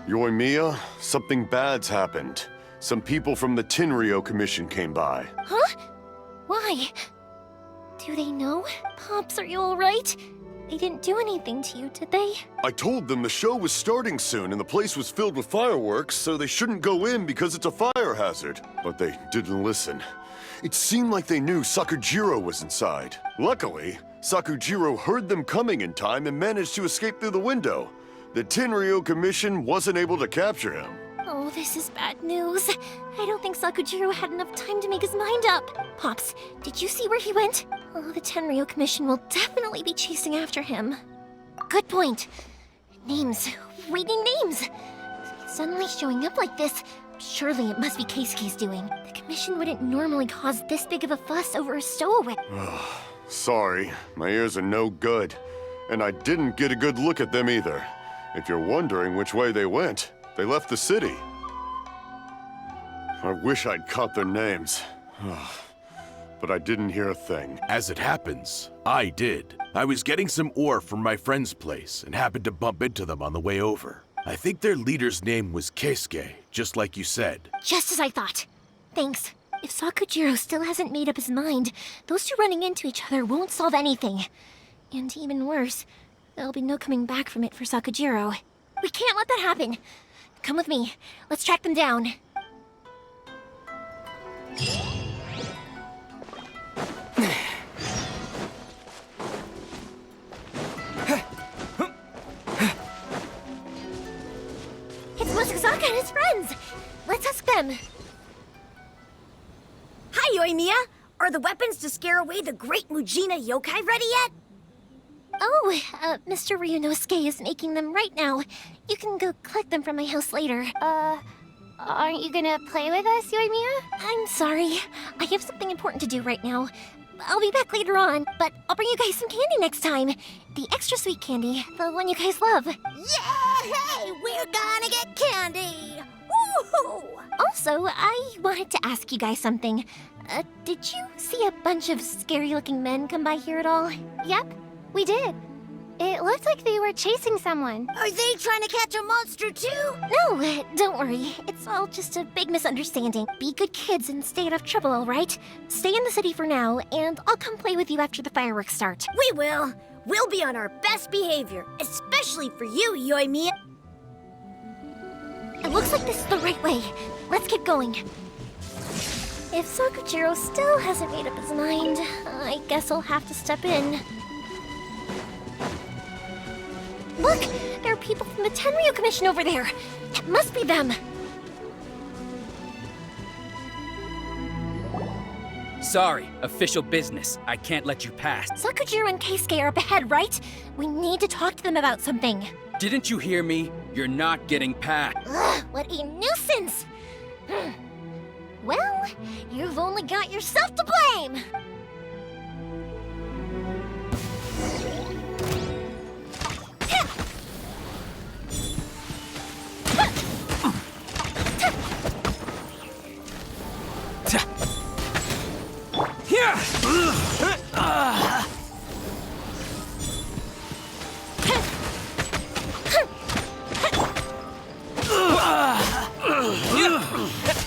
Yoimiya, something bad's happened. Some people from the Tenryou Commission came by. Huh? Why? Do they know? Pops, are you alright? They didn't do anything to you, did they? I told them the show was starting soon and the place was filled with fireworks, so they shouldn't go in because it's a fire hazard. But they didn't listen. It seemed like they knew Sakujiro was inside. Luckily, Sakujiro heard them coming in time and managed to escape through the window. The Tenryou Commission wasn't able to capture him. Oh, this is bad news. I don't think Sakujiro had enough time to make his mind up. Pops, did you see where he went? Oh, the Tenryou Commission will definitely be chasing after him. Good point. Names. Reading names. Suddenly showing up like this. Surely it must be Keisuke's doing. The Commission wouldn't normally cause this big of a fuss over a stowaway. Sorry, my ears are no good. And I didn't get a good look at them either. If you're wondering which way they went, they left the city. I wish I'd caught their names. But I didn't hear a thing. As it happens, I did. I was getting some ore from my friend's place and happened to bump into them on the way over. I think their leader's name was Keisuke, just like you said. Just as I thought. Thanks. If Sakujiro still hasn't made up his mind, those two running into each other won't solve anything. And even worse, there'll be no coming back from it for Sakujiro. We can't let that happen. Come with me. Let's track them down. It's Musazaka and his friends. Let's ask them. Hi, Yoimiya! Are the weapons to scare away the great Mujina yokai ready yet? Oh, Mr. Ryunosuke is making them right now. You can go collect them from my house later. Aren't you gonna play with us, Yoimiya? I'm sorry. I have something important to do right now. I'll be back later on, but I'll bring you guys some candy next time. The extra sweet candy, the one you guys love. Yay! We're gonna get candy! Woohoo! Also, I wanted to ask you guys something. Did you see a bunch of scary-looking men come by here at all? Yep, we did. It looked like they were chasing someone. Are they trying to catch a monster too? No, don't worry. It's all just a big misunderstanding. Be good kids and stay out of trouble, all right? Stay in the city for now, and I'll come play with you after the fireworks start. We will. We'll be on our best behavior, especially for you, Yoimiya. It looks like this is the right way. Let's keep going. If Sakujiro still hasn't made up his mind, I guess I'll have to step in. Look! There are people from the Tenryou Commission over there! It must be them! Sorry, official business. I can't let you pass. Sakujiro and Keisuke are up ahead, right? We need to talk to them about something. Didn't you hear me? You're not getting past. Ugh, what a nuisance! Well, you've only got yourself to blame!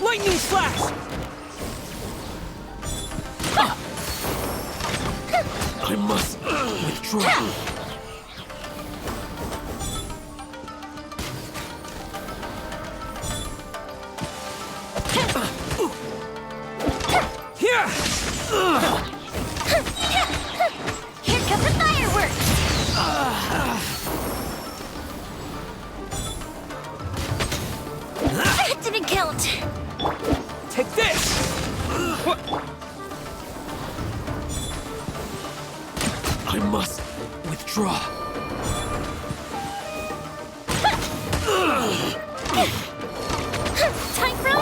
Lightning slash! I must withdraw. Here come the fireworks! That didn't count! Take this! I must withdraw. Time for...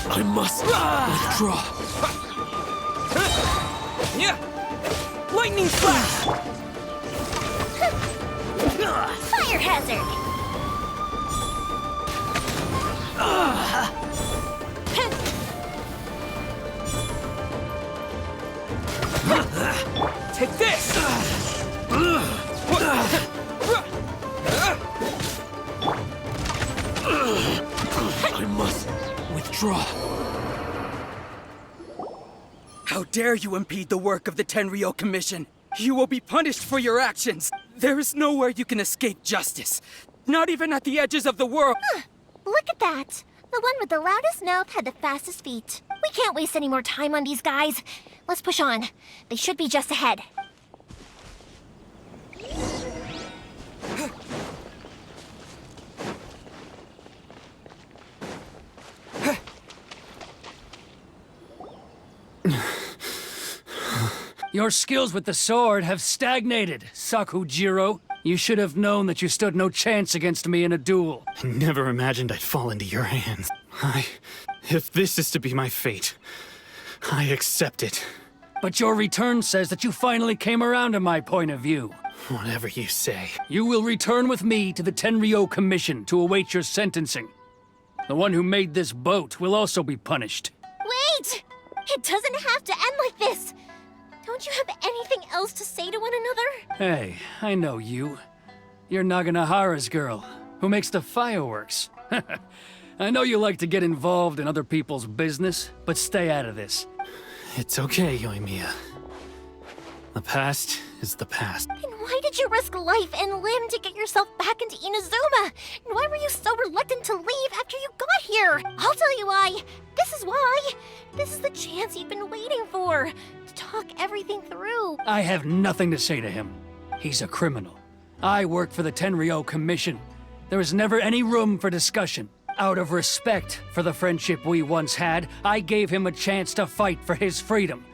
I must withdraw. Yeah! Lightning slash! Fire hazard! must withdraw. How dare you impede the work of the Tenryou Commission? You will be punished for your actions. There is nowhere you can escape justice. Not even at the edges of the world. Look at that. The one with the loudest mouth had the fastest feet. We can't waste any more time on these guys. Let's push on. They should be just ahead. Your skills with the sword have stagnated, Sakujiro. You should have known that you stood no chance against me in a duel. I never imagined I'd fall into your hands. If this is to be my fate, I accept it. But your return says that you finally came around to my point of view. Whatever you say. You will return with me to the Tenryou Commission to await your sentencing. The one who made this boat will also be punished. Wait! It doesn't have to end like this! Don't you have anything else to say to one another? Hey, I know you. You're Naganahara's girl, who makes the fireworks. I know you like to get involved in other people's business, but stay out of this. It's okay, Yoimiya. The past is the past. Then why did you risk life and limb to get yourself back into Inazuma? And why were you so reluctant to leave after you got here? I'll tell you why. This is why. This is the chance you've been waiting for. To talk everything through. I have nothing to say to him. He's a criminal. I work for the Tenryou Commission. There is never any room for discussion. Out of respect for the friendship we once had, I gave him a chance to fight for his freedom.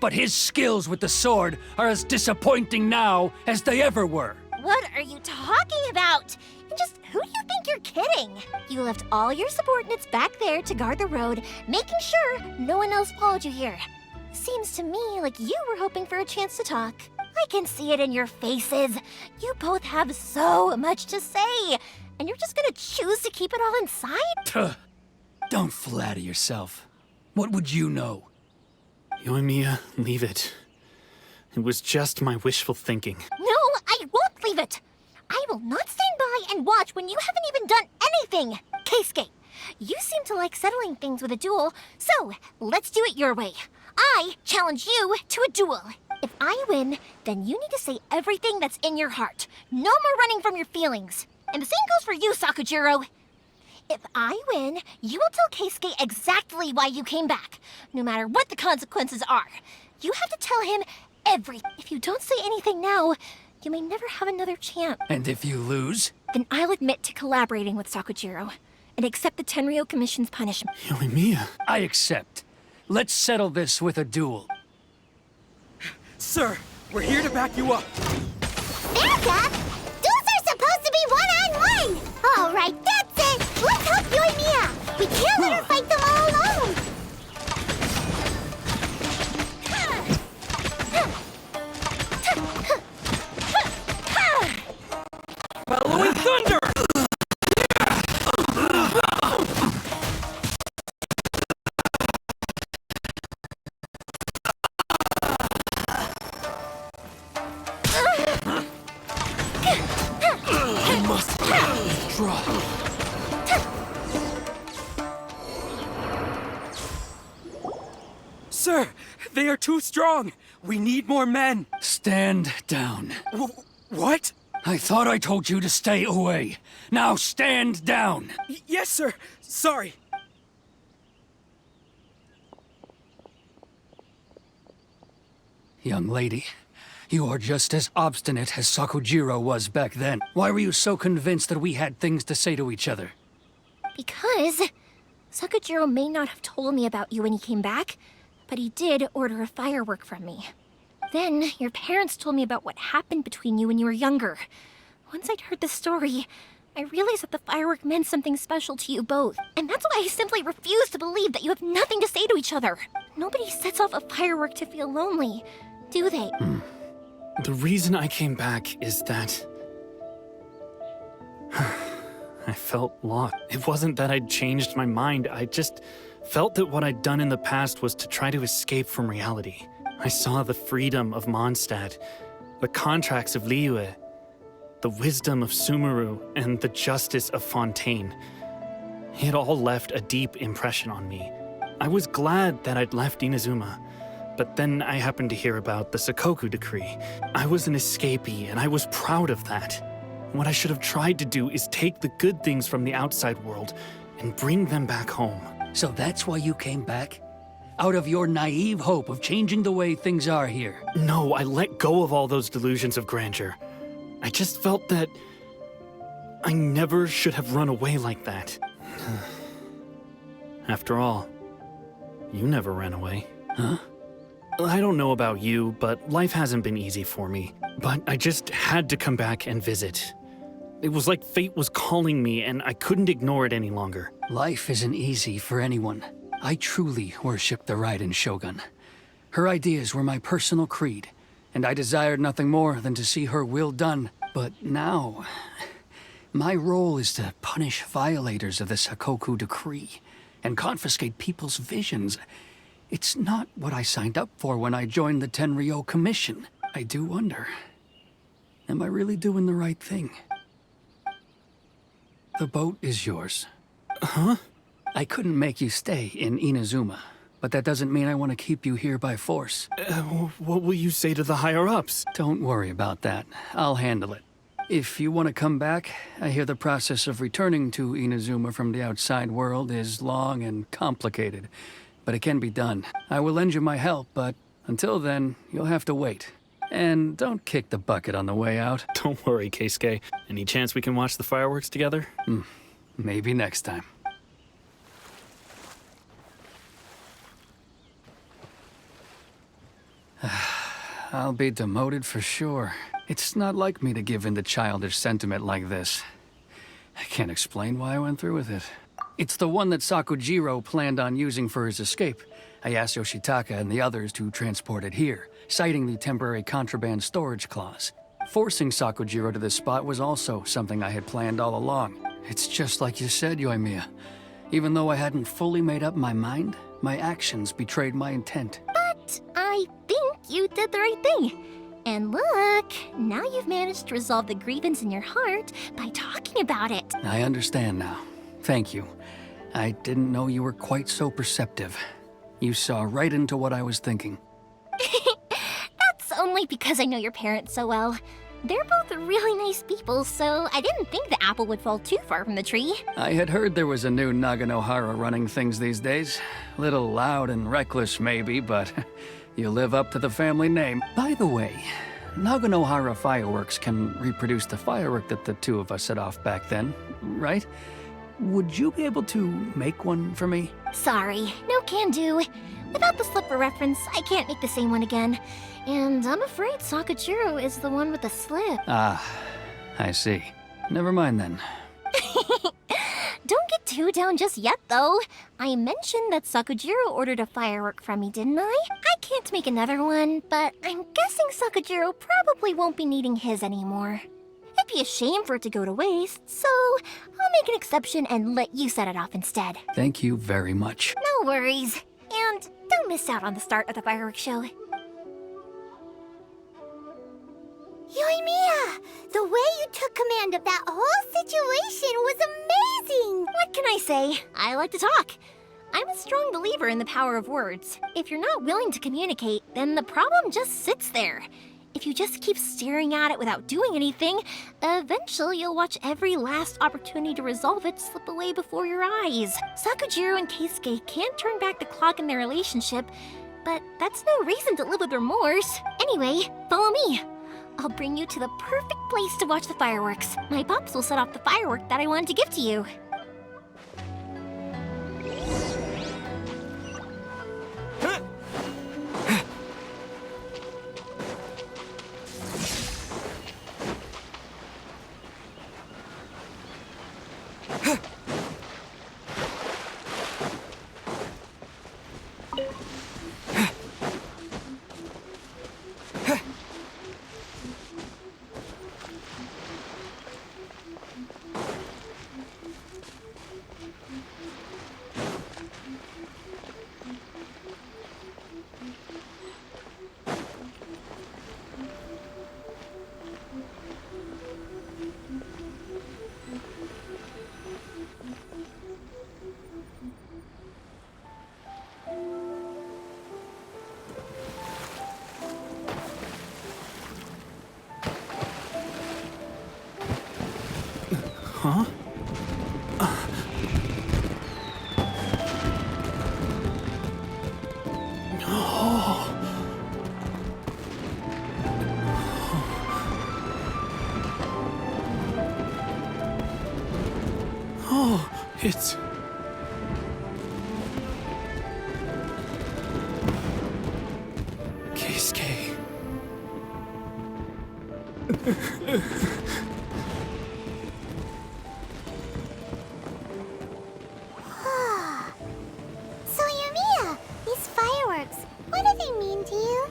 But his skills with the sword are as disappointing now as they ever were. What are you talking about? And just who do you think you're kidding? You left all your subordinates back there to guard the road, making sure no one else followed you here. Seems to me like you were hoping for a chance to talk. I can see it in your faces. You both have so much to say, and you're just gonna choose to keep it all inside? Tuh. Don't flatter yourself. What would you know? Yoimiya, leave it. It was just my wishful thinking. No, I won't leave it. I will not stand by and watch when you haven't even done anything. Keisuke, you seem to like settling things with a duel, so let's do it your way. I challenge you to a duel. If I win, then you need to say everything that's in your heart. No more running from your feelings. And the same goes for you, Sakujiro. If I win, you will tell Keisuke exactly why you came back, no matter what the consequences are. You have to tell him everything. If you don't say anything now, you may never have another chance. And if you lose? Then I'll admit to collaborating with Sakujiro and accept the Tenryou Commission's punishment. Yoimiya. I accept. Let's settle this with a duel. Sir, we're here to back you up. Erica! Duels are supposed to be one-on-one! All right, that's it! Let's help Yoimiya! We can't let her fight them all alone! Following thunder! I must withdraw. Sir, they are too strong. We need more men. Stand down. What? I thought I told you to stay away. Now stand down. Yes, sir. Sorry. Young lady, you are just as obstinate as Sakujiro was back then. Why were you so convinced that we had things to say to each other? Because Sakujiro may not have told me about you when he came back, but he did order a firework from me. Then your parents told me about what happened between you when you were younger. Once I'd heard the story, I realized that the firework meant something special to you both. And that's why I simply refuse to believe that you have nothing to say to each other. Nobody sets off a firework to feel lonely, do they? The reason I came back is that... I felt lost. It wasn't that I'd changed my mind, I just felt that what I'd done in the past was to try to escape from reality. I saw the freedom of Mondstadt, the contracts of Liyue, the wisdom of Sumeru, and the justice of Fontaine. It all left a deep impression on me. I was glad that I'd left Inazuma, but then I happened to hear about the Sakoku decree. I was an escapee, and I was proud of that. What I should have tried to do is take the good things from the outside world and bring them back home. So that's why you came back? Out of your naive hope of changing the way things are here? No, I let go of all those delusions of grandeur. I just felt that I never should have run away like that. After all, you never ran away. Huh? I don't know about you, but life hasn't been easy for me. But I just had to come back and visit. It was like fate was calling me, and I couldn't ignore it any longer. Life isn't easy for anyone. I truly worship the Raiden Shogun. Her ideas were my personal creed, and I desired nothing more than to see her will done. But now, my role is to punish violators of the Sakoku decree and confiscate people's visions. It's not what I signed up for when I joined the Tenryou Commission. I do wonder, am I really doing the right thing? The boat is yours. Huh? I couldn't make you stay in Inazuma, but that doesn't mean I want to keep you here by force. What will you say to the higher-ups? Don't worry about that. I'll handle it. If you want to come back, I hear the process of returning to Inazuma from the outside world is long and complicated, but it can be done. I will lend you my help, but until then, you'll have to wait. And don't kick the bucket on the way out. Don't worry, Keisuke. Any chance we can watch the fireworks together? Maybe next time. I'll be demoted for sure. It's not like me to give in to childish sentiment like this. I can't explain why I went through with it. It's the one that Sakujiro planned on using for his escape. I asked Yoshitaka and the others to transport it here, citing the temporary contraband storage clause. Forcing Sakujiro to this spot was also something I had planned all along. It's just like you said, Yoimiya. Even though I hadn't fully made up my mind, my actions betrayed my intent. But I think you did the right thing. And look, now you've managed to resolve the grievance in your heart by talking about it. I understand now. Thank you. I didn't know you were quite so perceptive. You saw right into what I was thinking. That's only because I know your parents so well. They're both really nice people, so I didn't think the apple would fall too far from the tree. I had heard there was a new Naganohara running things these days. Little loud and reckless, maybe, but you live up to the family name. By the way, Naganohara fireworks can reproduce the firework that the two of us set off back then, right? Would you be able to make one for me? Sorry, no can do. Without the slipper reference, I can't make the same one again. And I'm afraid Sakujiro is the one with the slip. Ah, I see. Never mind then. Don't get too down just yet, though. I mentioned that Sakujiro ordered a firework from me, didn't I? I can't make another one, but I'm guessing Sakujiro probably won't be needing his anymore. It'd be a shame for it to go to waste, so I'll make an exception and let you set it off instead. Thank you very much. No worries. And don't miss out on the start of the fireworks show. Yoimiya, the way you took command of that whole situation was amazing! What can I say? I like to talk. I'm a strong believer in the power of words. If you're not willing to communicate, then the problem just sits there. If you just keep staring at it without doing anything, eventually you'll watch every last opportunity to resolve it slip away before your eyes. Sakujiro and Keisuke can't turn back the clock in their relationship, but that's no reason to live with remorse. Anyway, follow me. I'll bring you to the perfect place to watch the fireworks. My pops will set off the firework that I wanted to give to you. It's... Keisuke. So, Yoimiya, these fireworks, what do they mean to you?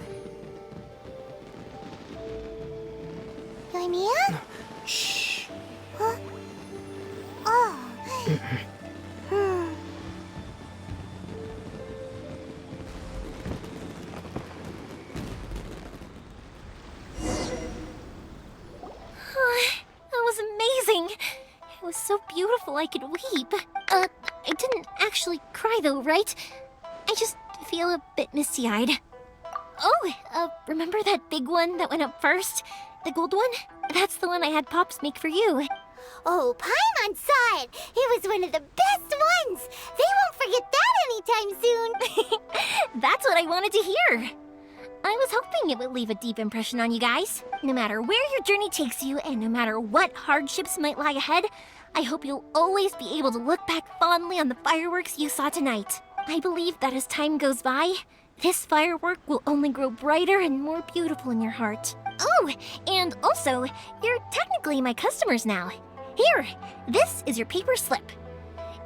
Yoimiya? Shh. Huh? Oh. That was amazing. It was so beautiful I could weep. I didn't actually cry though, right? I just feel a bit misty-eyed. Oh, remember that big one that went up first? The gold one? That's the one I had Pops make for you. Oh, Paimon saw it. It was one of the best ones. They won't forget that anytime soon. That's what I wanted to hear. I was hoping it would leave a deep impression on you guys. No matter where your journey takes you, and no matter what hardships might lie ahead, I hope you'll always be able to look back fondly on the fireworks you saw tonight. I believe that as time goes by, this firework will only grow brighter and more beautiful in your heart. Oh, and also, you're technically my customers now. Here, this is your paper slip.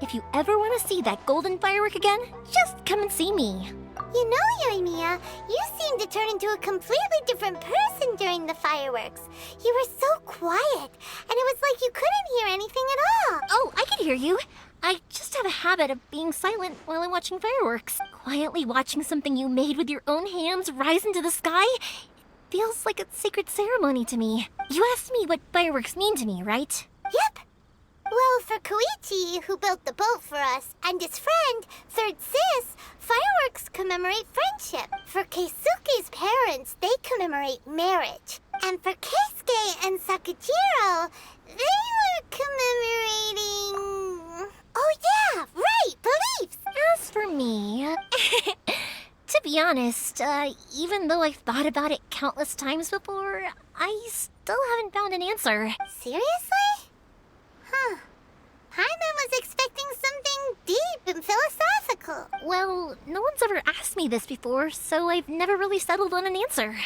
If you ever want to see that golden firework again, just come and see me. You know, Yoimiya, you seemed to turn into a completely different person during the fireworks. You were so quiet, and it was like you couldn't hear anything at all. Oh, I could hear you. I just have a habit of being silent while I'm watching fireworks. Quietly watching something you made with your own hands rise into the sky feels like a sacred ceremony to me. You asked me what fireworks mean to me, right? Yep. Well, for Koichi, who built the boat for us, and his friend, Third Sis, fireworks commemorate friendship. For Keisuke's parents, they commemorate marriage. And for Keisuke and Sakujiro, they were commemorating... Oh yeah, right, beliefs! As for me, to be honest, even though I've thought about it countless times before, I still haven't found an answer. Seriously? Huh. Paimon was expecting something deep and philosophical. Well, no one's ever asked me this before, so I've never really settled on an answer.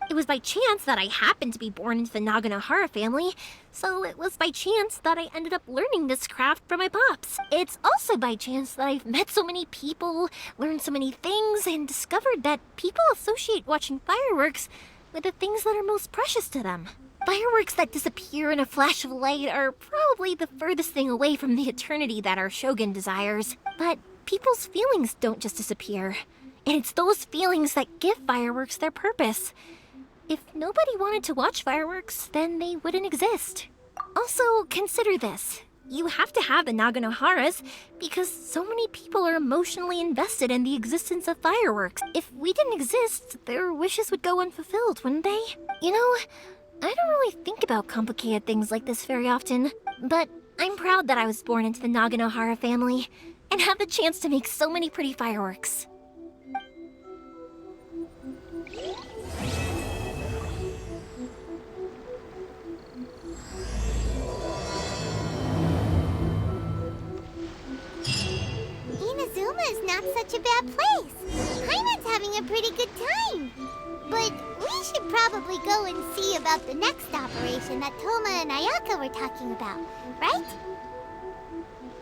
It was by chance that I happened to be born into the Naganohara family, so it was by chance that I ended up learning this craft from my pops. It's also by chance that I've met so many people, learned so many things, and discovered that people associate watching fireworks with the things that are most precious to them. Fireworks that disappear in a flash of light are probably the furthest thing away from the eternity that our shogun desires. But people's feelings don't just disappear. And it's those feelings that give fireworks their purpose. If nobody wanted to watch fireworks, then they wouldn't exist. Also, consider this. You have to have the Naganoharas because so many people are emotionally invested in the existence of fireworks. If we didn't exist, their wishes would go unfulfilled, wouldn't they? You know, I don't really think about complicated things like this very often, but I'm proud that I was born into the Naganohara family and have the chance to make so many pretty fireworks. Inazuma is not such a bad place. Paimon's having a pretty good time. But we should probably go and see about the next operation that Toma and Ayaka were talking about, right?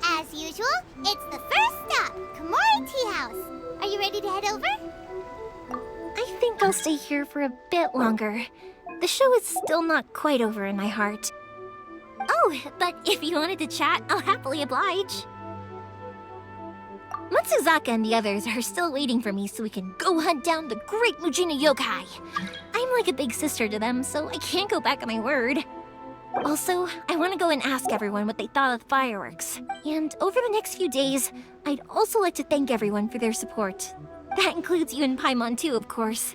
As usual, it's the first stop, Komori Tea House. Are you ready to head over? I think I'll stay here for a bit longer. The show is still not quite over in my heart. Oh, but if you wanted to chat, I'll happily oblige. Matsuzaka and the others are still waiting for me so we can go hunt down the great Mujina yokai. I'm like a big sister to them, so I can't go back on my word. Also, I want to go and ask everyone what they thought of the fireworks. And over the next few days, I'd also like to thank everyone for their support. That includes you and Paimon too, of course.